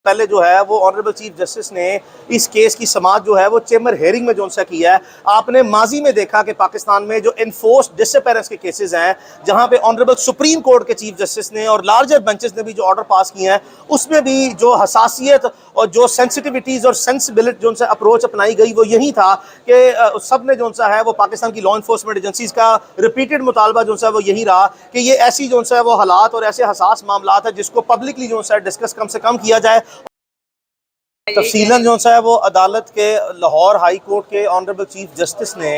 पहले जो है वो ऑनरेबल चीफ जस्टिस ने इस केस की समाअत जो है वो चेम्बर हेयरिंग में जो सा किया है। आपने माजी में देखा कि पाकिस्तान में जो इन्फोर्स्ड डिसअपेरेंस के केसेस हैं, जहां पे ऑनरेबल सुप्रीम कोर्ट के चीफ जस्टिस ने और लार्जर बेंचेस ने भी जो ऑर्डर पास किए हैं, उसमें भी जो हसासियत और जो सेंसिटिविटीज और सेंसिबिलिटी जो सा अप्रोच अपनाई गई वो यही था कि सब ने जो सा है वो पाकिस्तान की लॉ इन्फोर्समेंट एजेंसीज का रिपीटेड मुतालबा जो सा वो यही रहा कि ये ऐसी जो सा है वो हालात और ऐसे हसास मामला है जिसको पब्लिकली जो सा डिस्कस कम से कम किया जाए। तफसीलन जो सा है वो अदालत के लाहौर हाई कोर्ट के ऑनरेबल चीफ जस्टिस ने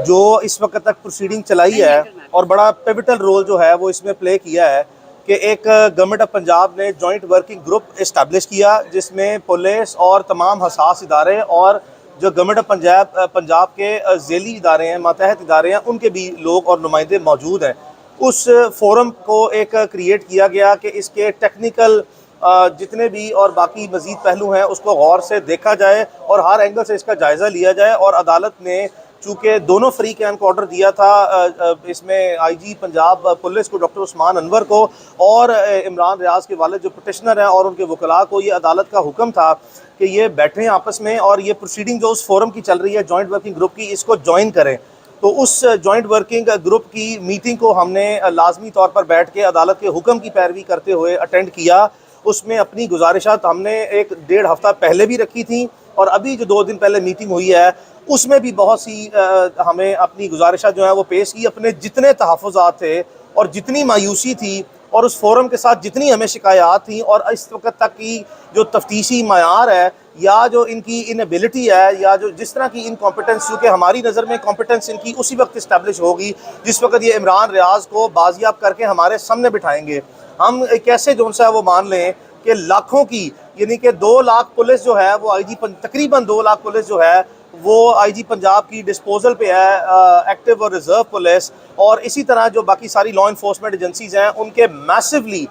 जो इस वक्त तक प्रोसीडिंग चलाई है और बड़ा पिवटल रोल जो है वो इसमें प्ले किया है कि एक गवर्नमेंट ऑफ पंजाब ने जॉइंट वर्किंग ग्रुप इस्टेब्लिश किया जिसमें पुलिस और तमाम हसास इदारे और जो गवर्नमेंट ऑफ पंजाब के ज़ेली इदारे हैं, मातहत इदारे हैं, उनके भी लोग और नुमाइंदे मौजूद हैं। उस फोरम को एक क्रिएट किया गया कि इसके टेक्निकल जितने भी और बाकी मज़ीद पहलू हैं उसको गौर से देखा जाए और हर एंगल से इसका जायज़ा लिया जाए। और अदालत ने चूँकि दोनों फ्री कैंप को ऑर्डर दिया था, इसमें आईजी पंजाब पुलिस को डॉक्टर उस्मान अनवर को और इमरान रियाज के वालिद जो पिटिशनर हैं और उनके वकला को, ये अदालत का हुक्म था कि ये बैठें आपस में और ये प्रोसीडिंग जो उस फोरम की चल रही है जॉइंट वर्किंग ग्रुप की, इसको ज्वाइन करें। तो उस जॉइंट वर्किंग ग्रुप की मीटिंग को हमने लाजमी तौर पर बैठ के अदालत के हुक्म की पैरवी करते हुए अटेंड किया। उसमें अपनी गुजारिशात हमने एक 1.5 हफ्ता पहले भी रखी थी और अभी जो 2 दिन पहले मीटिंग हुई है उसमें भी बहुत सी हमें अपनी गुजारिशात जो है वो पेश की। अपने जितने तहफ़्फ़ुज़ात थे और जितनी मायूसी थी और उस फोरम के साथ जितनी हमें शिकायत थी और इस वक्त तक की जो तफ्तीशी मयार है या जो इनकी इनएबिलिटी है या जो जिस तरह की इनकॉम्पिटेंस, क्योंकि हमारी नज़र में कॉम्पिटेंस इनकी उसी वक्त इस्टेब्लिश होगी जिस वक्त ये इमरान रियाज को बाजियाब करके हमारे सामने बिठाएंगे। हम कैसे जो है वो मान लें कि लाखों की, यानी कि 2 लाख पुलिस जो है वो तकरीबन 2 लाख पुलिस जो है वो आईजी पंजाब की डिस्पोजल पे है, एक्टिव और रिजर्व पुलिस, और इसी तरह जो बाकी सारी लॉ इन्फोर्समेंट एजेंसीज हैं उनके मैसिवली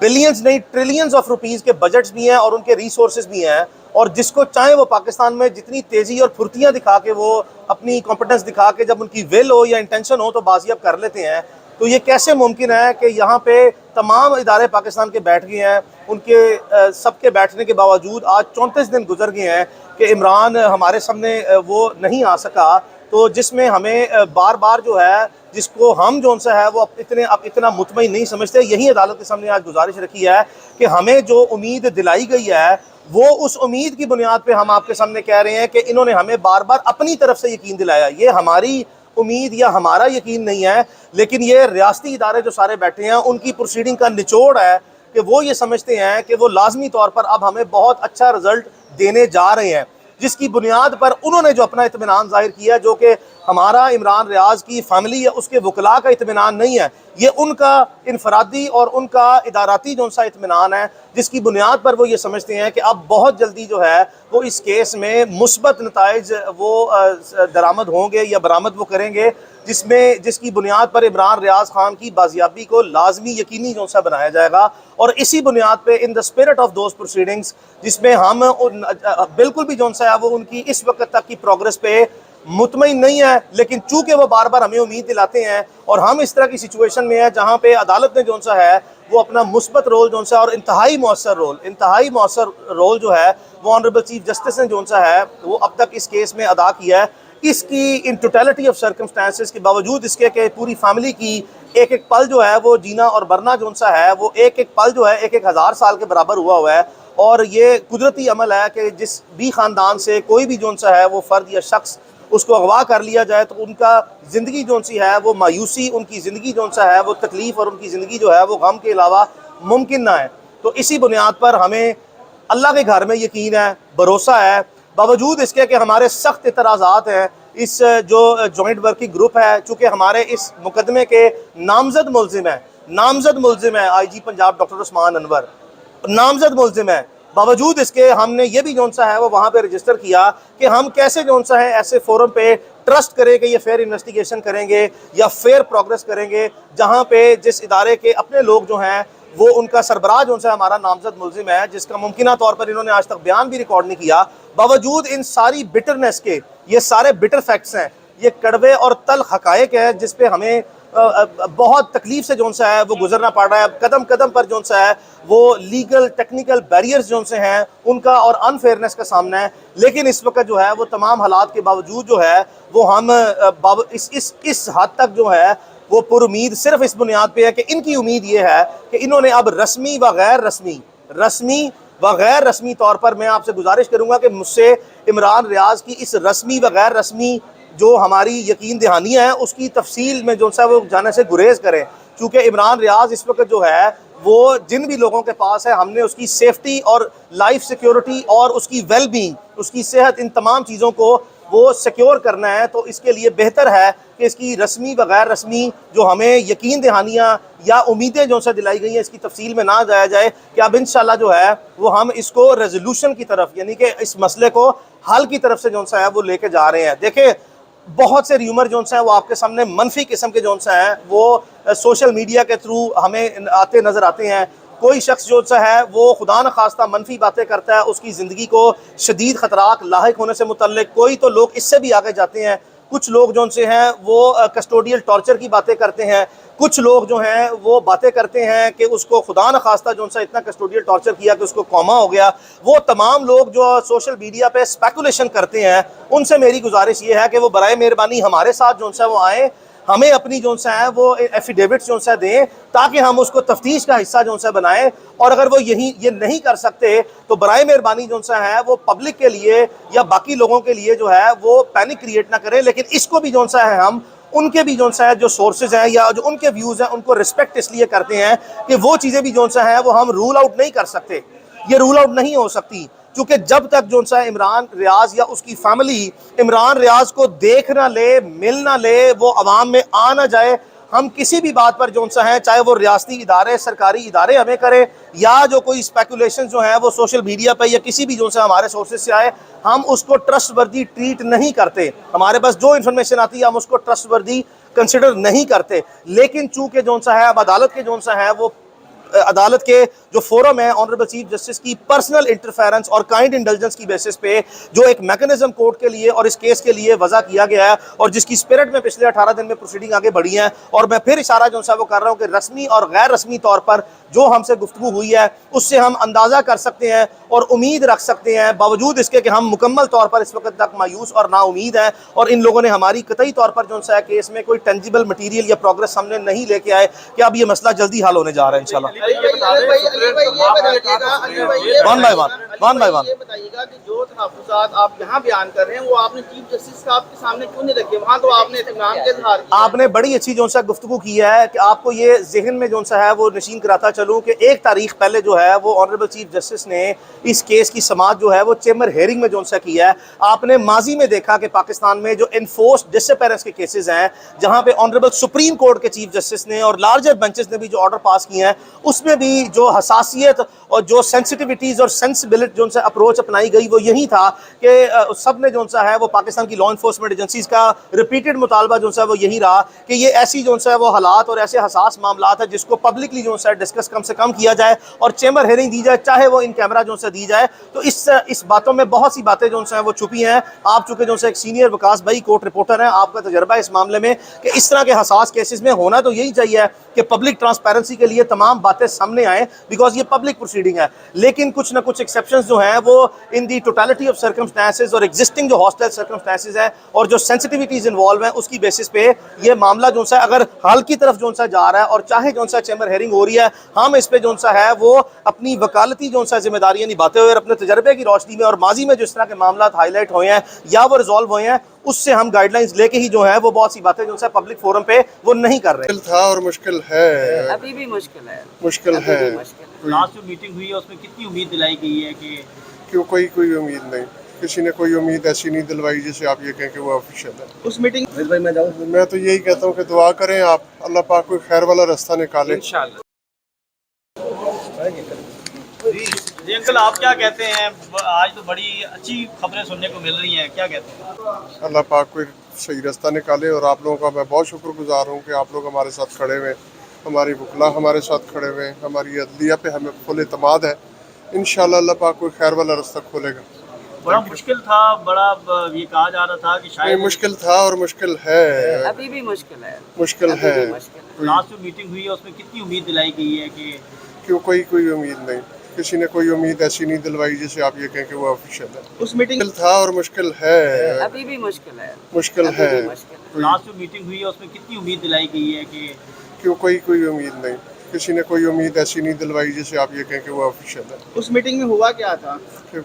बिलियंस नहीं ट्रिलियंस ऑफ रुपीज़ के बजट्स भी हैं और उनके रिसोर्सेज भी हैं। और जिसको चाहे वो पाकिस्तान में जितनी तेज़ी और फुर्तियाँ दिखा के वो अपनी कॉम्पिटेंस दिखा के जब उनकी विल हो या इंटेंशन हो तो बाजियाब कर लेते हैं। तो ये कैसे मुमकिन है कि यहाँ पे तमाम इदारे पाकिस्तान के बैठ गए हैं, उनके सबके बैठने के बावजूद आज 34 दिन गुजर गए हैं कि इमरान हमारे सामने वो नहीं आ सका। तो जिसमें हमें बार बार जो है जिसको हम जो सा है वो अब इतना मुतमईन नहीं समझते, यही अदालत के सामने आज गुजारिश रखी है कि हमें जो उम्मीद दिलाई गई है वो उस उम्मीद की बुनियाद पे हम आपके सामने कह रहे हैं कि इन्होंने हमें बार बार अपनी तरफ से यकीन दिलाया। ये हमारी उम्मीद या हमारा यकीन नहीं है, लेकिन ये रियासती इदारे जो सारे बैठे हैं उनकी प्रोसीडिंग का निचोड़ है कि वो ये समझते हैं कि वो लाजमी तौर पर अब हमें बहुत अच्छा रिजल्ट देने जा रहे हैं, जिसकी बुनियाद पर उन्होंने जो अपना इत्मीनान जाहिर किया, जो कि हमारा इमरान रियाज की फैमिली या उसके वकला का इत्मीनान नहीं है, ये उनका इनफरादी और उनका इदाराती जो सा इत्मीनान है, जिसकी बुनियाद पर वो ये समझते हैं कि अब बहुत जल्दी जो है वो इस केस में मुस्बत नताइज वो दरामद होंगे या बरामद वो करेंगे, जिसकी बुनियाद पर इमरान रियाज खान की बाजियाबी को लाजमी यकीनी जो सा बनाया जाएगा। और इसी बुनियाद पे in the spirit of those proceedings जिसमें हम बिल्कुल भी जो सा है वो उनकी इस वक्त तक की प्रोग्रेस पे मुतमईन नहीं है, लेकिन चूंकि वो बार बार हमें उम्मीद दिलाते हैं और हम इस तरह की सिचुएशन में है जहाँ पे अदालत ने जो सा है वो अपना मुस्बत रोल जो सा और इंतहाई मौसर रोल जो है वो ऑनरेबल चीफ जस्टिस ने जो सा है वो अब तक इस केस में अदा किया है। इसकी इन टोटलिटी ऑफ सर्कमस्टांसेस के बावजूद इसके कि पूरी फैमिली की एक एक पल जो है वो जीना और मरना जो सा है वो एक एक पल जो है एक 1000 साल के बराबर हुआ है। और ये कुदरती अमल है कि जिस भी ख़ानदान से कोई भी जो सा है वो फ़र्द या शख्स उसको अगवा कर लिया जाए तो उनका ज़िंदगी जो सी है वो मायूसी, उनकी ज़िंदगी जो सा है वो तकलीफ़ और उनकी ज़िंदगी जो है वो गम के अलावा मुमकिन ना है। तो इसी बुनियाद पर हमें अल्लाह के घर में यकीन है, भरोसा है, बावजूद इसके कि हमारे सख्त एतराज़ात हैं। इस जो जॉइंट वर्किंग ग्रुप है, चूँकि हमारे इस मुकदमे के नामजद मुल्ज़िम है आईजी पंजाब डॉक्टर उस्मान अनवर, नामजद मुल्ज़िम है, बावजूद इसके हमने ये भी जो सा है वो वहाँ पे रजिस्टर किया कि हम कैसे जो सा है ऐसे फोरम पे ट्रस्ट करें कि ये फेयर इन्वेस्टिगेशन करेंगे या फेयर प्रोग्रेस करेंगे, जहाँ पे जिस इदारे के अपने लोग जो हैं वो उनका सरबराह जो सा हमारा नामजद मुल्ज़िम है, जिसका मुमकिन तौर पर इन्होंने आज तक बयान भी रिकॉर्ड नहीं किया। बावजूद इन सारी बिटरनेस के, ये सारे बिटर फैक्ट्स हैं, ये कड़वे और तल हकायक है जिस पे हमें बहुत तकलीफ से जो सा है वो गुजरना पड़ रहा है। कदम कदम पर जो सा है वो लीगल टेक्निकल बैरियर्स जो से हैं उनका और अनफेयरनेस का सामना है। लेकिन इस वक्त जो है वो तमाम हालात के बावजूद जो है वो हम इस हद तक जो है वो पुरुमीद सिर्फ इस बुनियाद पे है कि इनकी उम्मीद ये है कि इन्होंने अब रस्मी व गैर रस्मी तौर पर, मैं आपसे गुजारिश करूंगा कि मुझसे इमरान रियाज की इस रस्मी व गैर रस्मी जो हमारी यकीन दहानियाँ हैं उसकी तफसील में जो सा वो जाने से गुरेज करें। चूँकि इमरान रियाज इस वक्त जो है वो जिन भी लोगों के पास है, हमने उसकी सेफ्टी और लाइफ सिक्योरिटी और उसकी वेलबींग, उसकी सेहत, इन तमाम चीज़ों को वो सिक्योर करना है। तो इसके लिए बेहतर है कि इसकी रस्मी व गैर रस्मी जो हमें यकीन दहानियाँ या उम्मीदें जो से दिलाई गई हैं इसकी तफसील में ना जाया जाए कि अब इंशाल्लाह जो है वो हम इसको रेजोल्यूशन की तरफ, यानी कि इस मसले को हल की तरफ से जो सा है वो लेके जा रहे हैं। देखें, बहुत से र्यूमर जो हैं वो आपके सामने मनफी किस्म के जो हैं वो सोशल मीडिया के थ्रू हमें आते नज़र आते हैं। कोई शख्स जो सा है वो खुदा न खास्ता मनफी बातें करता है, उसकी ज़िंदगी को शदीद ख़तरात लाहिक होने से मुतल्लिक। कोई तो लोग इससे भी आगे जाते हैं, कुछ लोग जो से हैं वो कस्टोडियल टॉर्चर की बातें करते हैं, कुछ लोग जो हैं वो बातें करते हैं कि उसको खुदा न खास्ता जो सा इतना कस्टोडियल टॉर्चर किया कि उसको कॉमा हो गया। वो तमाम लोग जो सोशल मीडिया पे स्पेकुलेशन करते हैं उनसे मेरी गुजारिश ये है कि वो बराए मेहरबानी हमारे साथ जो सा वो आएँ, हमें अपनी जो सा है वो एफिडेविट जो सा दें ताकि हम उसको तफ्तीश का हिस्सा जो सा बनाएं। और अगर वो ये नहीं कर सकते तो बराए मेहरबानी जो सा है वो पब्लिक के लिए या बाकी लोगों के लिए जो है वो पैनिक क्रिएट ना करें। लेकिन इसको भी जो सा है हम उनके भी जो सा है जो सोर्सेज हैं या जो उनके व्यूज़ हैं उनको रिस्पेक्ट इसलिए करते हैं कि वो चीज़ें भी जो सा है वो हम रूल आउट नहीं कर सकते, ये रूल आउट नहीं हो सकती। क्योंकि जब तक जो सा इमरान रियाज या उसकी फैमिली इमरान रियाज को देख ना ले, मिल ना ले, वो अवाम में आ ना जाए, हम किसी भी बात पर जो सा है, चाहे वो रियासती इदारे, सरकारी इदारे हमें करें या जो कोई स्पेकुलेशन जो है वो सोशल मीडिया पर या किसी भी जो सा हमारे सोर्सेज से आए, हम उसको ट्रस्ट वर्दी ट्रीट नहीं करते। हमारे पास जो इन्फॉर्मेशन आती है हम उसको ट्रस्ट वर्दी कंसिडर नहीं करते। लेकिन चूंकि जो सा है अब अदालत के जो सा है वो अदालत के जो फोरम है ऑनरेबल चीफ जस्टिस की पर्सनल इंटरफेरेंस और काइंड इंडल्जेंस की बेसिस पे जो एक मैकेनिज्म कोर्ट के लिए और इस केस के लिए वजह किया गया है और जिसकी स्पिरिट में पिछले 18 दिन में प्रोसीडिंग आगे बढ़ी है। और मैं फिर इशारा जो सा वो कर रहा हूँ कि रस्मी और गैर रस्मी तौर पर जो हमसे गुफ्तगू हुई है उससे हम अंदाज़ा कर सकते हैं और उम्मीद रख सकते हैं, बावजूद इसके कि हम मुकम्मल तौर पर इस वक्त तक मायूस और नाउमीद हैं और इन लोगों ने हमारी कतई तौर पर जो सा केस में कोई टेंजिबल मटीरियल या प्रोग्रेस सामने नहीं लेके आए कि अब ये मसला जल्दी हल होने जा रहा है इंशाल्लाह। वन बाय वन बताइएगा कि जो तहफ़्फ़ुज़ात आप यहाँ बयान कर रहे हैं वो आपने चीफ जस्टिस साहब के सामने क्यों नहीं रखे? वहाँ तो आपने इत्मीनान के इज़हार किया। आपने बड़ी अच्छी जो सा गुफ्तगू की है कि आपको ये जहन में जो सा है वो नशीन कराता चलूँ कि 1 तारीख पहले जो है वो ऑनरेबल चीफ जस्टिस ने इस केस की समाअत जो है वो चैम्बर हेयरिंग में जो सा किया है। आपने माजी में देखा कि पाकिस्तान में जो इन्फोर्स्ड डिसअपीयरेंस के केसेस हैं जहाँ पे ऑनरेबल सुप्रीम कोर्ट के चीफ जस्टिस ने और लार्जर बेंचेस ने भी जो ऑर्डर पास किए हैं उसमें भी जो हसासियत और जो सेंसिटिविटीज़ और सेंसिबिलिटी जो सा अप्रोच अपनाई गई वो यही था कि सब ने जो सा है वो पाकिस्तान की लॉ इन्फोर्समेंट एजेंसीज का रिपीटेड मुतालबा जो सा वो यही रहा कि ये ऐसी जो सा वो हालात और ऐसे हसास मामला है जिसको पब्लिकली जो सा डिस्कस कम से कम किया जाए और चैम्बर हेयरिंग दी जाए, चाहे वो इन कैमरा जो सा दी जाए। तो इस बातों में बहुत सी बातें जो सा वो छुपी हैं। आप चूँकि जो सा एक सीनियर वकास भाई कोर्ट रिपोर्टर हैं, आपका तजर्बा इस मामले में कि इस तरह के हसास केसेस में होना तो यही चाहिए कि पब्लिक ट्रांसपेरेंसी के लिए तमाम बातें सामने आए बिकॉज ये पब्लिक प्रोसीडिंग है। लेकिन कुछ ना कुछ एक्सेप्शंस जो हैं वो इन दी टोटलिटी ऑफ सर्कमस्टेंसेस और एग्जिस्टिंग जो हॉस्टाइल सर्कमस्टेंसेस है और जो सेंसिटिविटीज इन्वॉल्व हैं उसकी बेसिस पे ये मामला जो सा अगर हल की तरफ जो सा जा रहा है और चाहे जो सा चैम्बर हेयरिंग हो रही है, हम इस पे जो सा है वो अपनी वकालती जो सा जिम्मेदारियां निभाते हुए अपने तजर्बे की रोशनी में और माजी में जिस तरह के मामला हाईलाइट हुए हैं या वो रिजॉल्व हुए हैं उससे हम गाइडलाइंस लेके ही जो है वो बहुत सी बातें जो सा पब्लिक फोरम पे वो नहीं कर रहे। था और मुश्किल है, अभी भी मुश्किल है। लास्ट जो मीटिंग हुई है उसमें कितनी उम्मीद दिलाई गई है कि क्यों? कोई उम्मीद नहीं, किसी ने कोई उम्मीद ऐसी नहीं दिलवाई जिसे आप ये कहें कि वो ऑफिशियल है। उस मीटिंग मैं तो यही कहता हूँ कि दुआ करें आप, अल्लाह पाक कोई खैर वाला रास्ता निकाले इंशाल्लाह। जी अंकल, आप क्या कहते हैं? आज तो बड़ी अच्छी खबरें सुनने को मिल रही हैं, क्या कहते हैं? अल्लाह पाक कोई सही रास्ता निकाले और आप लोगों का मैं बहुत शुक्रगुजार हूँ कि आप लोग हमारे साथ खड़े हुए, हमारी वकला हमारे साथ खड़े हुए, हमारी अदलिया पे हमें फुल एतमाद है। इंशाल्लाह अल्लाह पाक कोई खैर वाला रास्ता खोलेगा। बड़ा मुश्किल था, ये कहा जा रहा था कि नहीं, शायद मुश्किल था और मुश्किल है, अभी भी मुश्किल है। मुश्किल अभी है। भी मुश्किल है। लास्ट जो मीटिंग हुई है उसमें कितनी उम्मीद दिलाई गई है कि क्यों कोई उम्मीद नहीं, किसी ने कोई उम्मीद ऐसी नहीं दिलवाई जिसे आप ये कहें कि वो ऑफिशियल है। उस मीटिंग मुश्किल था और मुश्किल है, अभी भी मुश्किल है। मुश्किल अभी है। भी मुश्किल है। लास्ट जो मीटिंग हुई है उसमें कितनी उम्मीद दिलाई गई है कि क्यों कोई उम्मीद नहीं, किसी ने कोई उम्मीद ऐसी नहीं दिलवाई जिसे आप ये कहें कि वो ऑफिशियल है। उस मीटिंग में हुआ क्या था? कि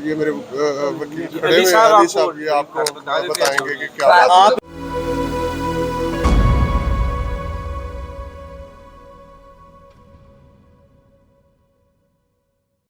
ये मेरे वकील खड़े हुए हैं, अली साहब ये आपको बताएंगे कि क्या बात है। आप